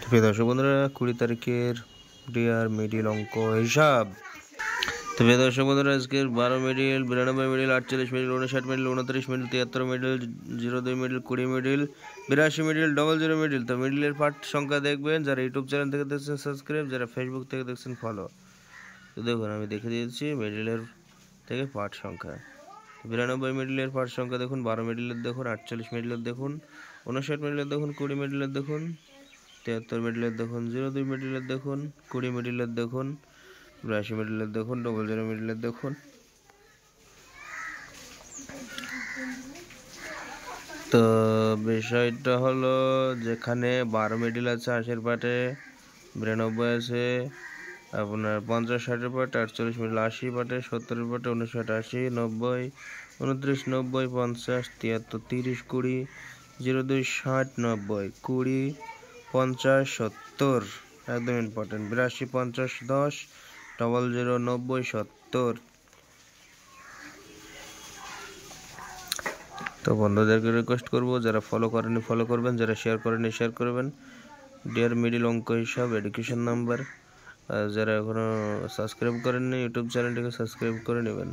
প্রিয় দর্শক বন্ধুরা 20 তারিখের ডিআর মিডিল অঙ্ক হিসাব। তো প্রিয় দর্শক বন্ধুরা আজকের 12 middle 92 middle 48 middle 59 middle 29 middle 73 middle 02 middle 20 middle 82 middle 00 middle. তো মিডিলের পার্ট সংখ্যা দেখবেন, যারা ইউটিউব চ্যানেল থেকে দেখছেন সাবস্ক্রাইব, যারা ফেসবুক থেকে দেখছেন ফলো। তো দেখুন আমি দেখে দিয়েছি মিডিলের থেকে পার্ট সংখ্যা। 92 মিডিলের পার্ট সংখ্যা দেখুন, 12 মিডিলের দেখুন, 48 মিডিলের দেখুন, 59 মিডিলের দেখুন, 20 মিডিলের দেখুন, 73 মিডিলের দেখুন, 02 মিডিলের দেখুন, 20 মিডিলের দেখুন, 82 মিডিলের দেখুন, 00 মিডিলের দেখুন। তো বিষয়টা হলো, যেখানে 12 মিডিল আছে 80 পাটে, 92 আছে আপনার 50 60 পাটে, 48 মিডিল 80 পাটে, 70 পাটে, 59 80 90 29 90 50 73 30 20 02 60 90 20 50 70 একদম ইম্পর্টেন্ট, 82 50 10 00 90 70। তো বন্ধুদেরকে রিকোয়েস্ট করবো, যারা ফলো করেনি ফলো করবেন, যারা শেয়ার করেনি শেয়ার করবেন। ডিয়ার মিডিল অঙ্ক হিসাব এডুকেশন নাম্বার। যারা এখনও সাবস্ক্রাইব করেননি ইউটিউব চ্যানেলটিকে সাবস্ক্রাইব করে নেবেন।